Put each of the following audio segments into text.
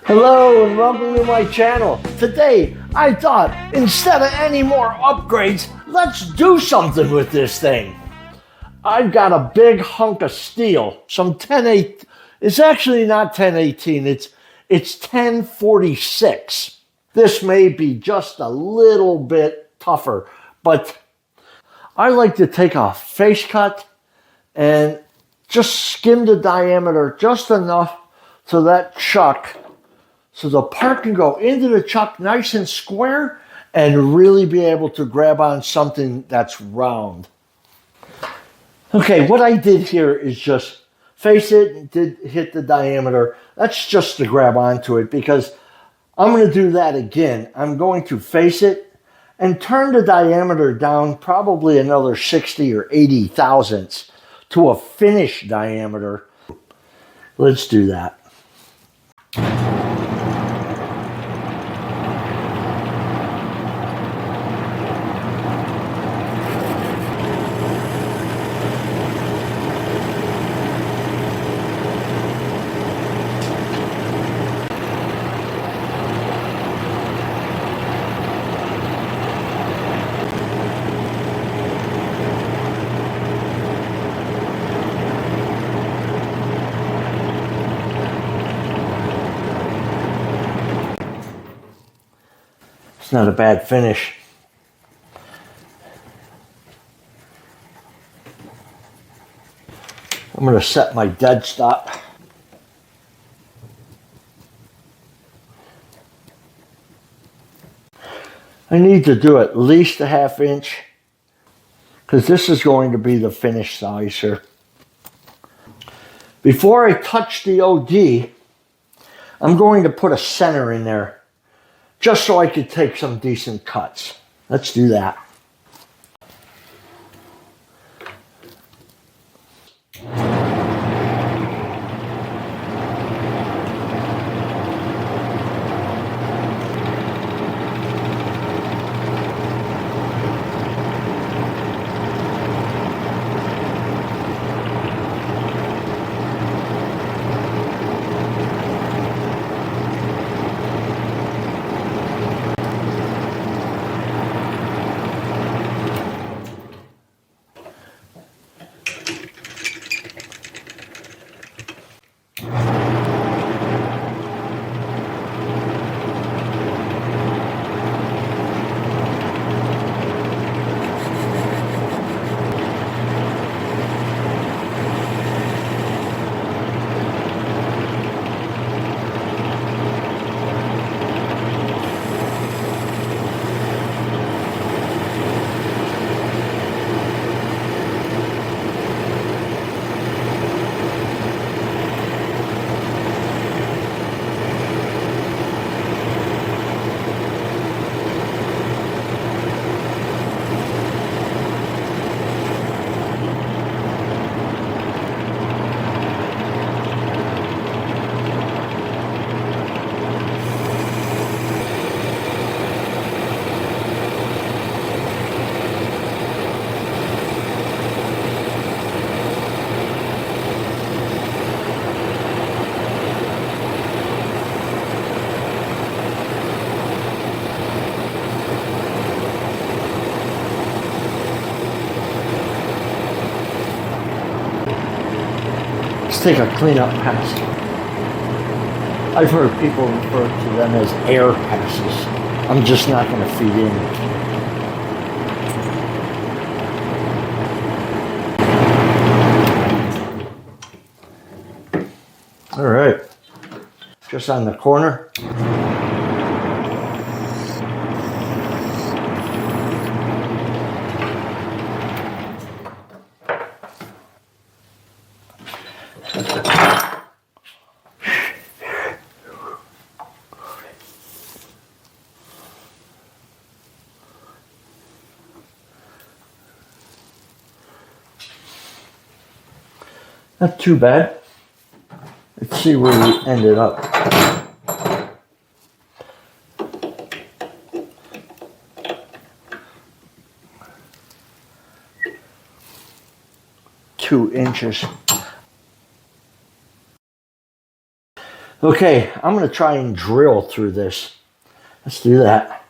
Hello and welcome to my channel. Today, I thought instead of any more upgrades, let's do something with this thing. I've got a big hunk of steel, some 10/8. It's actually not 10/18, it's 10/46. This may be just a little bit tougher, but I like to take a face cut and just skim the diameter just enough so that chuck, so the part can go into the chuck nice and square and really be able to grab on something that's round. Okay, what I did here is just face it and hit the diameter. That's just to grab onto it because I'm going to do that again. I'm going to face it and turn the diameter down probably another 60 or 80 thousandths to a finished diameter. Let's do that. It's not a bad finish. I'm going to set my dead stop. I need to do at least a ½ inch because this is going to be the finished size here. Before I touch the OD, I'm going to put a center in there just so I could take some decent cuts. Let's do that. Let's take a cleanup pass. I've heard people refer to them as air passes. I'm just not going to feed in. All right, just on the corner. Not too bad. Let's see where we ended up. Two inches. Okay, I'm going to try and drill through this. Let's do that.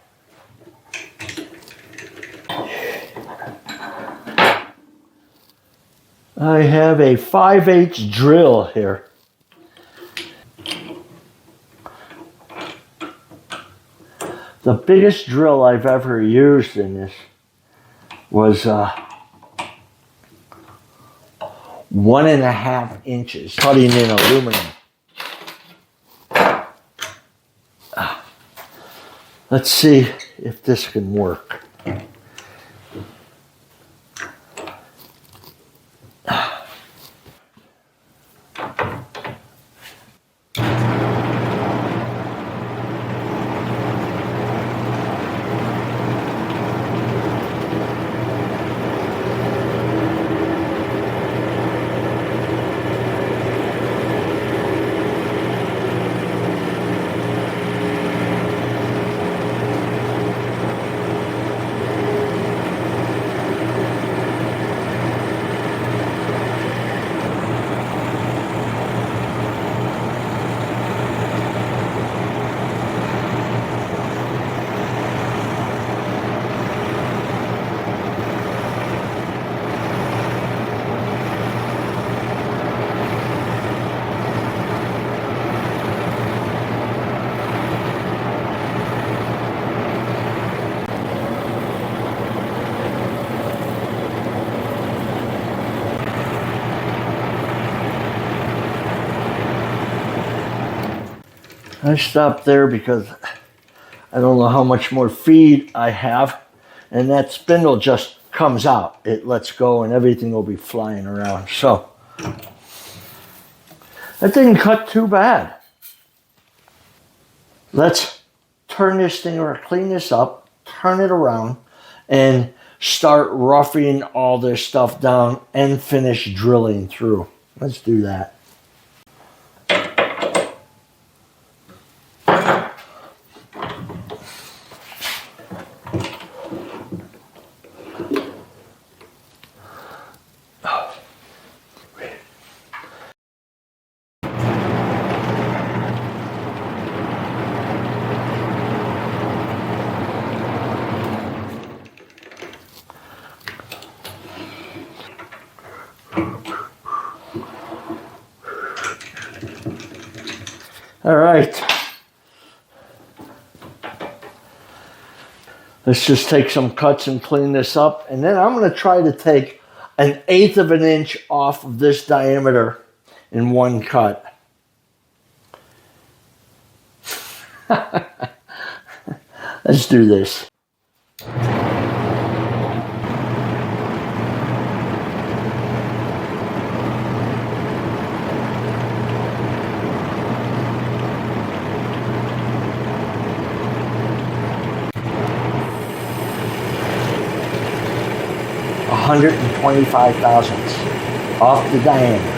I have a 5/8 drill here. The biggest drill I've ever used in this was 1.5 inches, cutting in aluminum. Let's see if this can work. I stopped there because I don't know how much more feed I have, and that spindle just comes out. It lets go and everything will be flying around. So that didn't cut too bad. Let's turn this thing or clean this up, turn it around, and start roughing all this stuff down and finish drilling through. Let's do that. All right. Let's just take some cuts and clean this up. And then I'm going to try to take 1/8 of an inch off of this diameter in one cut. Let's do this. $125 thousandths off the diameter.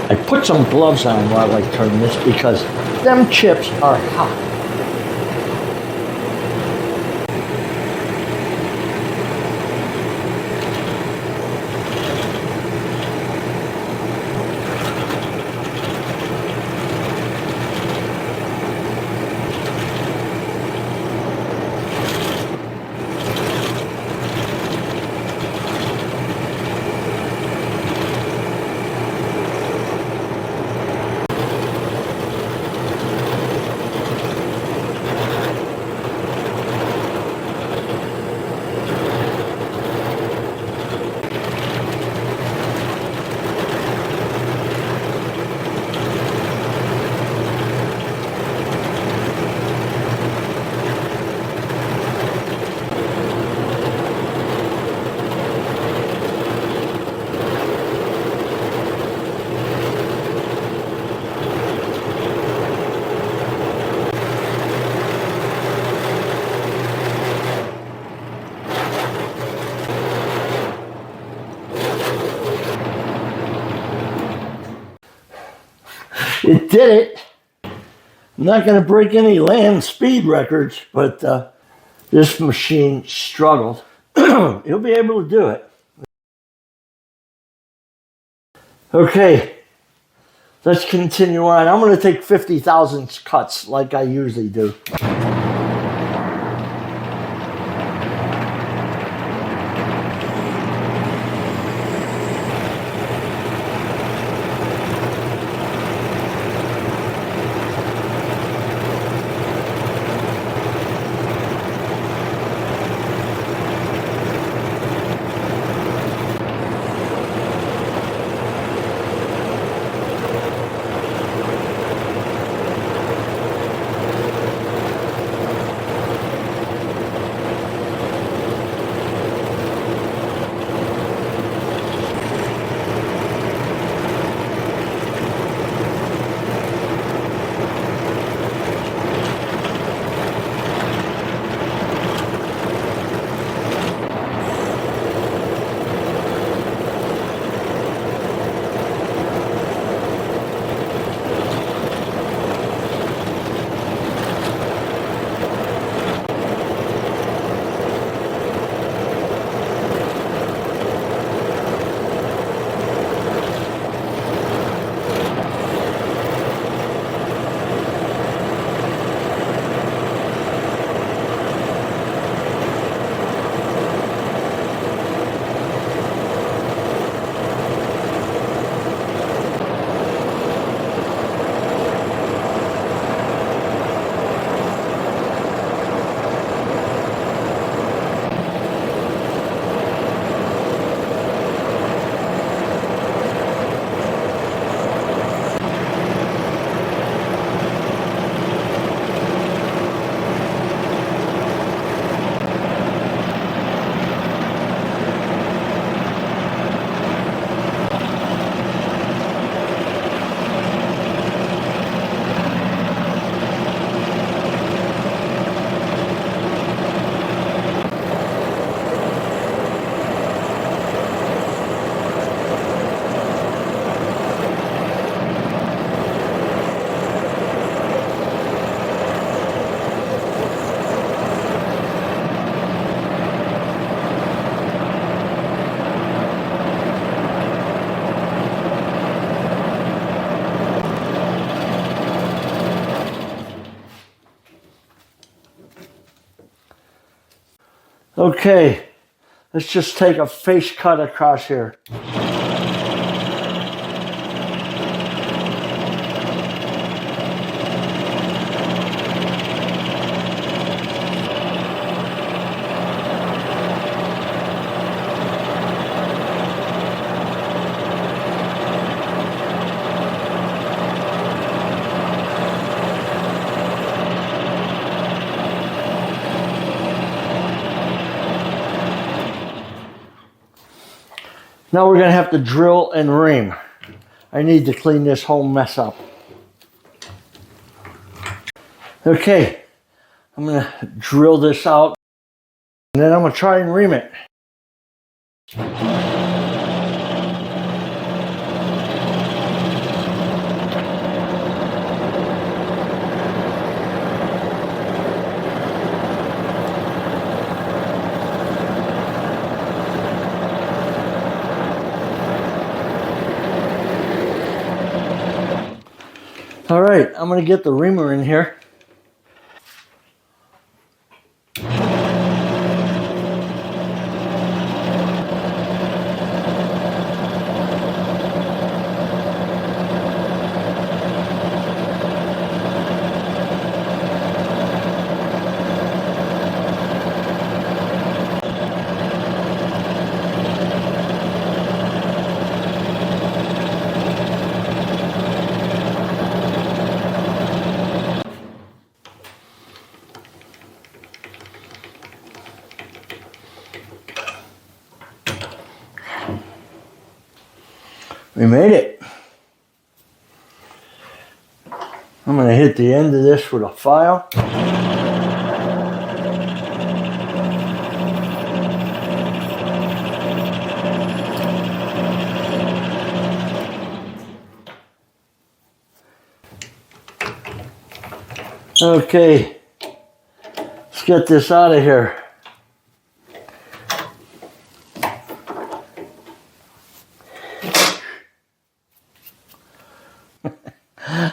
I put some gloves on while I turn this because them chips are hot. It did it. I'm not going to break any land speed records, but this machine struggled. You'll be able to do it. Okay, let's continue on. I'm going to take 50,000 cuts like I usually do. Okay, let's just take a face cut across here. Now we're going to have to drill and ream. I need to clean this whole mess up. Okay, I'm going to drill this out and then I'm going to try and ream it. All right, I'm going to get the reamer in here. We made it. I'm going to hit the end of this with a file. Okay, let's get this out of here.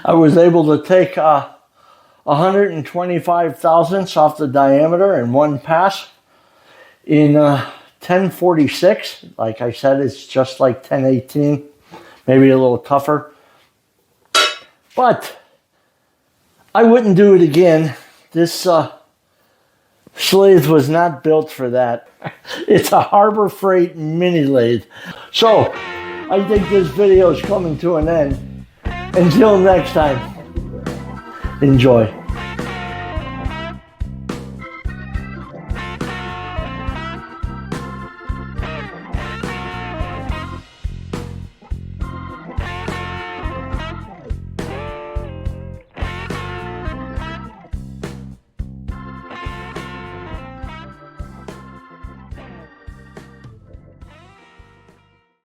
I was able to take 125 thousandths off the diameter in one pass in 1046. Like I said, it's just like 1018, maybe a little tougher. But I wouldn't do it again. This lathe was not built for that. It's a Harbor Freight mini lathe. So I think this video is coming to an end. Until next time, enjoy.